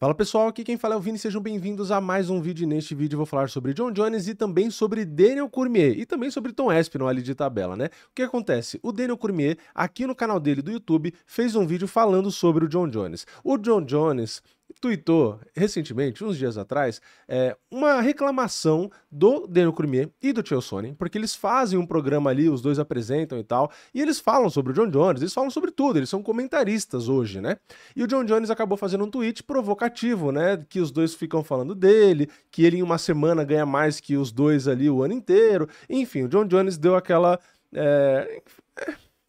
Fala pessoal, aqui quem fala é o Vini, sejam bem-vindos a mais um vídeo. Neste vídeo eu vou falar sobre Jon Jones e também sobre Daniel Cormier e também sobre Tom Aspinall ali de tabela, né? O que acontece? O Daniel Cormier, aqui no canal dele do YouTube, fez um vídeo falando sobre o Jon Jones. O Jon Jones tweetou recentemente, uns dias atrás, uma reclamação do Daniel Cormier e do Chael Sonnen, porque eles fazem um programa ali, os dois apresentam e tal, e eles falam sobre o Jon Jones, eles falam sobre tudo, eles são comentaristas hoje, né? E o Jon Jones acabou fazendo um tweet provocativo, né? Que os dois ficam falando dele, que ele em uma semana ganha mais que os dois ali o ano inteiro. Enfim, o Jon Jones deu aquela.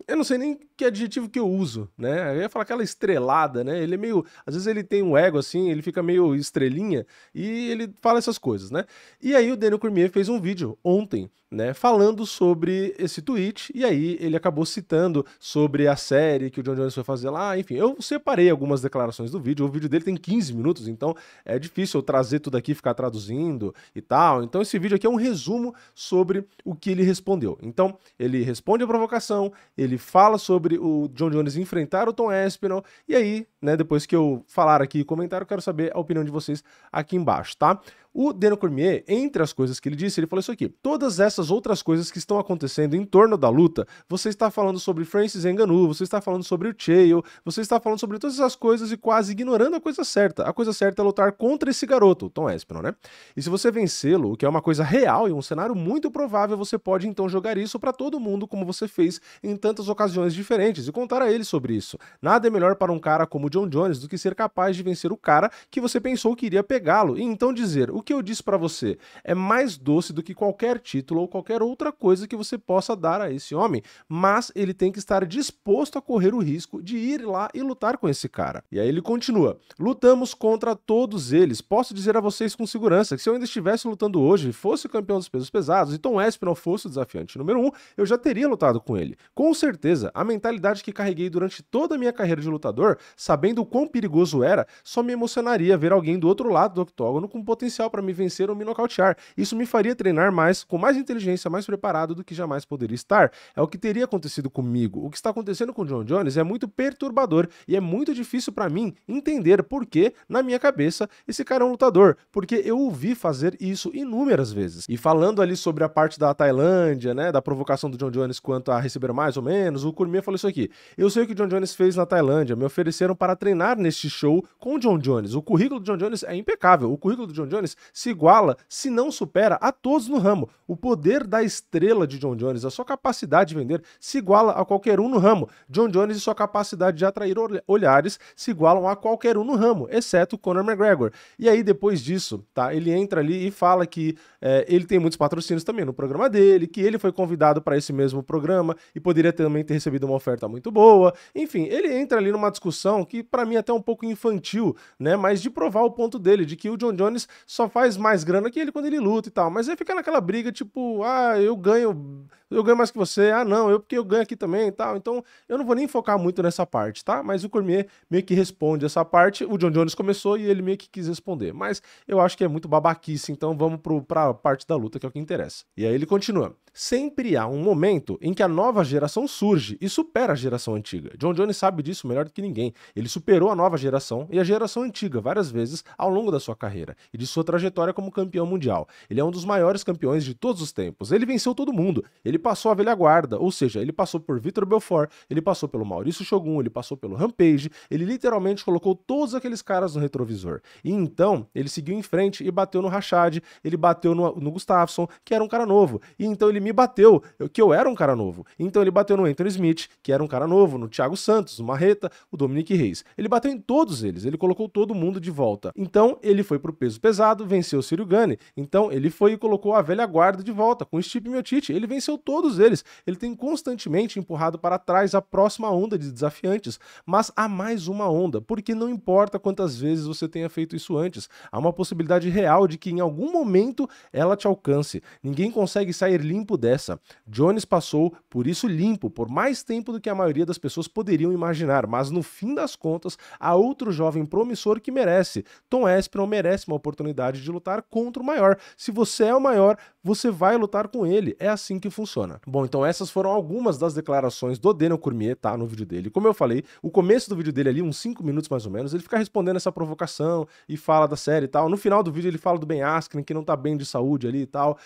Eu não sei nem que adjetivo que eu uso, né? Eu ia falar aquela estrelada, né? Ele é meio. Às vezes ele tem um ego assim, ele fica meio estrelinha e ele fala essas coisas, né? E aí o Daniel Cormier fez um vídeo ontem, né? Falando sobre esse tweet, e aí ele acabou citando sobre a série que o Jon Jones foi fazer lá. Enfim, eu separei algumas declarações do vídeo. O vídeo dele tem 15 minutos, então é difícil eu trazer tudo aqui, ficar traduzindo e tal. Então esse vídeo aqui é um resumo sobre o que ele respondeu. Então ele responde a provocação, ele fala sobre o Jon Jones enfrentar o Tom Aspinall, e aí, né, depois que eu falar aqui e comentar, eu quero saber a opinião de vocês aqui embaixo, tá? O Daniel Cormier, entre as coisas que ele disse, ele falou isso aqui: todas essas outras coisas que estão acontecendo em torno da luta, você está falando sobre Francis Ngannou, você está falando sobre o Chael, você está falando sobre todas essas coisas e quase ignorando a coisa certa. A coisa certa é lutar contra esse garoto, o Tom Aspinall, né? E se você vencê-lo, o que é uma coisa real e um cenário muito provável, você pode então jogar isso para todo mundo, como você fez em tantas ocasiões diferentes, e contar a ele sobre isso. Nada é melhor para um cara como o Jon Jones do que ser capaz de vencer o cara que você pensou que iria pegá-lo, e então dizer: o que eu disse para você é mais doce do que qualquer título ou qualquer outra coisa que você possa dar a esse homem, mas ele tem que estar disposto a correr o risco de ir lá e lutar com esse cara. E aí ele continua: lutamos contra todos eles. Posso dizer a vocês com segurança que se eu ainda estivesse lutando hoje, fosse o campeão dos pesos pesados e Tom Aspinall fosse o desafiante número 1, eu já teria lutado com ele. Com certeza, a mentalidade que carreguei durante toda a minha carreira de lutador, sabendo o quão perigoso era, só me emocionaria ver alguém do outro lado do octógono com potencial para me vencer ou me nocautear. Isso me faria treinar mais, com mais inteligência, mais preparado do que jamais poderia estar. É o que teria acontecido comigo. O que está acontecendo com o Jon Jones é muito perturbador e é muito difícil para mim entender por que, na minha cabeça, esse cara é um lutador, porque eu o vi fazer isso inúmeras vezes. E falando ali sobre a parte da Tailândia, né, da provocação do Jon Jones quanto a receber mais ou menos, o Cormier falou isso aqui: eu sei o que o Jon Jones fez na Tailândia, me ofereceram para treinar neste show com o Jon Jones. O currículo do Jon Jones é impecável, o currículo do Jon Jones se iguala, se não supera, a todos no ramo. O poder da estrela de Jon Jones, a sua capacidade de vender, se iguala a qualquer um no ramo. Jon Jones e sua capacidade de atrair olhares se igualam a qualquer um no ramo, exceto Conor McGregor. E aí, depois disso, tá, ele entra ali e fala que ele tem muitos patrocínios também no programa dele, que ele foi convidado para esse mesmo programa e poderia também ter recebido uma oferta muito boa. Enfim, ele entra ali numa discussão que para mim é até um pouco infantil, né, mas de provar o ponto dele, de que o Jon Jones só faz mais grana que ele quando ele luta e tal, mas aí fica naquela briga tipo: ah, eu ganho mais que você, ah não, porque eu ganho aqui também e tal. Então eu não vou nem focar muito nessa parte, tá? Mas o Cormier meio que responde essa parte, o Jon Jones começou e ele meio que quis responder, mas eu acho que é muito babaquice, então vamos pra parte da luta, que é o que interessa. E aí ele continua: sempre há um momento em que a nova geração surge e supera a geração antiga. Jon Jones sabe disso melhor do que ninguém. Ele superou a nova geração e a geração antiga várias vezes ao longo da sua carreira e de sua trajetória como campeão mundial. Ele é um dos maiores campeões de todos os tempos. Ele venceu todo mundo. Ele passou a velha guarda, ou seja, ele passou por Vitor Belfort, ele passou pelo Maurício Shogun, ele passou pelo Rampage, ele literalmente colocou todos aqueles caras no retrovisor. E então, ele seguiu em frente e bateu no Rashad, ele bateu no Gustafsson, que era um cara novo. E então ele me bateu, que eu era um cara novo. Então ele bateu no Anthony Smith, que era um cara novo, no Thiago Santos, no Marreta, o Dominic Reis. Ele bateu em todos eles, ele colocou todo mundo de volta. Então ele foi pro peso pesado, venceu o Ciryl Gane. Então ele foi e colocou a velha guarda de volta, com o Stipe Miocic. Ele venceu todos eles. Ele tem constantemente empurrado para trás a próxima onda de desafiantes. Mas há mais uma onda, porque não importa quantas vezes você tenha feito isso antes, há uma possibilidade real de que em algum momento ela te alcance. Ninguém consegue sair limpo dessa. Jones passou por isso limpo, por mais tempo do que a maioria das pessoas poderiam imaginar, mas no fim das contas, há outro jovem promissor que merece. Tom Aspinall merece uma oportunidade de lutar contra o maior. Se você é o maior, você vai lutar com ele. É assim que funciona. funciona. Bom, então essas foram algumas das declarações do Daniel Cormier, tá, no vídeo dele. Como eu falei, o começo do vídeo dele ali, uns 5 minutos mais ou menos, ele fica respondendo essa provocação e fala da série e tal. No final do vídeo ele fala do Ben Askren, que não tá bem de saúde ali e tal.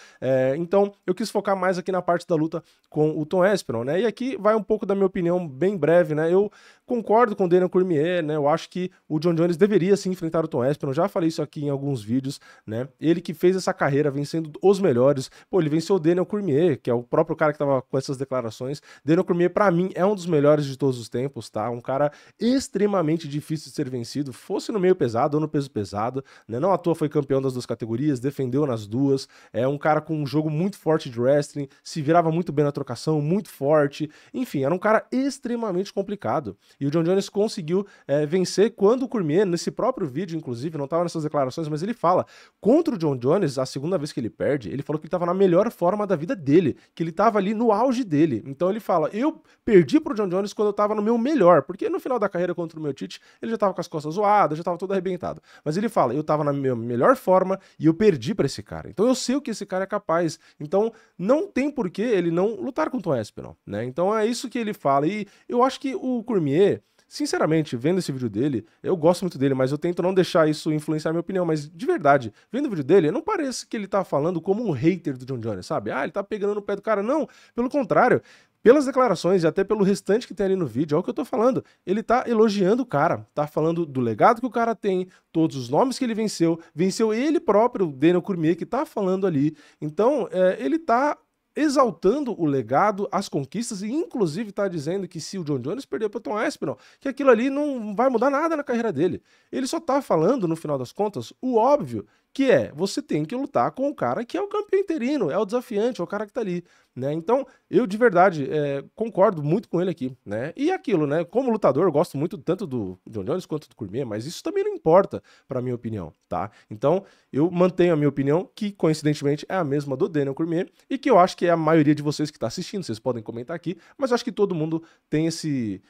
Então eu quis focar mais aqui na parte da luta com o Tom Aspinall, né? E aqui vai um pouco da minha opinião bem breve, né? Eu concordo com o Daniel Cormier, né? Eu acho que o Jon Jones deveria sim enfrentar o Tom Aspinall. Já falei isso aqui em alguns vídeos, né? Ele que fez essa carreira vencendo os melhores. Pô, ele venceu o Daniel Cormier, que é o próprio cara que tava com essas declarações. Daniel Cormier, pra mim, é um dos melhores de todos os tempos, tá? Um cara extremamente difícil de ser vencido, fosse no meio pesado ou no peso pesado, né? Não à toa foi campeão das duas categorias, defendeu nas duas. É um cara com um jogo muito forte de wrestling, se virava muito bem na trocação, muito forte. Enfim, era um cara extremamente complicado. E o Jon Jones conseguiu vencer quando o Cormier, nesse próprio vídeo, inclusive, não estava nessas declarações, mas ele fala, contra o Jon Jones, a segunda vez que ele perde, ele falou que ele estava na melhor forma da vida dele, que ele estava ali no auge dele. Então ele fala, eu perdi pro Jon Jones quando eu estava no meu melhor, porque no final da carreira contra o meu Tite, ele já estava com as costas zoadas, já estava todo arrebentado. Mas ele fala, eu estava na minha melhor forma e eu perdi para esse cara. Então eu sei o que esse cara é capaz. Então não tem por que ele não lutar com o Tom Aspinall, né? Então é isso que ele fala. E eu acho que o Cormier, sinceramente, vendo esse vídeo dele, eu gosto muito dele, mas eu tento não deixar isso influenciar a minha opinião, mas de verdade, vendo o vídeo dele, não parece que ele tá falando como um hater do Jon Jones, sabe? Ah, ele tá pegando no pé do cara. Não, pelo contrário, pelas declarações e até pelo restante que tem ali no vídeo, é o que eu tô falando. Ele tá elogiando o cara, tá falando do legado que o cara tem, todos os nomes que ele venceu, venceu ele próprio, o Daniel Cormier, que tá falando ali. Então, ele tá exaltando o legado, as conquistas e inclusive tá dizendo que se o Jon Jones perder para o Tom Aspinall, que aquilo ali não vai mudar nada na carreira dele. Ele só tá falando, no final das contas, o óbvio, que você tem que lutar com o cara que é o campeão interino, é o desafiante, é o cara que tá ali, né? Então, eu de verdade concordo muito com ele aqui, né? E aquilo, né? Como lutador, eu gosto muito tanto do Jon Jones quanto do Cormier, mas isso também não importa pra minha opinião, tá? Então, eu mantenho a minha opinião, que coincidentemente é a mesma do Daniel Cormier, e que eu acho que é a maioria de vocês que tá assistindo, vocês podem comentar aqui, mas eu acho que todo mundo tem esse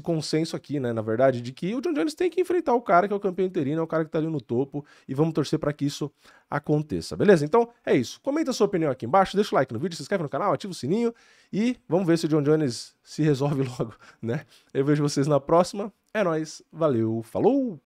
consenso aqui, né, na verdade, de que o Jon Jones tem que enfrentar o cara que é o campeão interino, é o cara que tá ali no topo, e vamos torcer para que isso aconteça, beleza? Então, é isso. Comenta a sua opinião aqui embaixo, deixa o like no vídeo, se inscreve no canal, ativa o sininho, e vamos ver se o Jon Jones se resolve logo, né? Eu vejo vocês na próxima. É nóis, valeu, falou!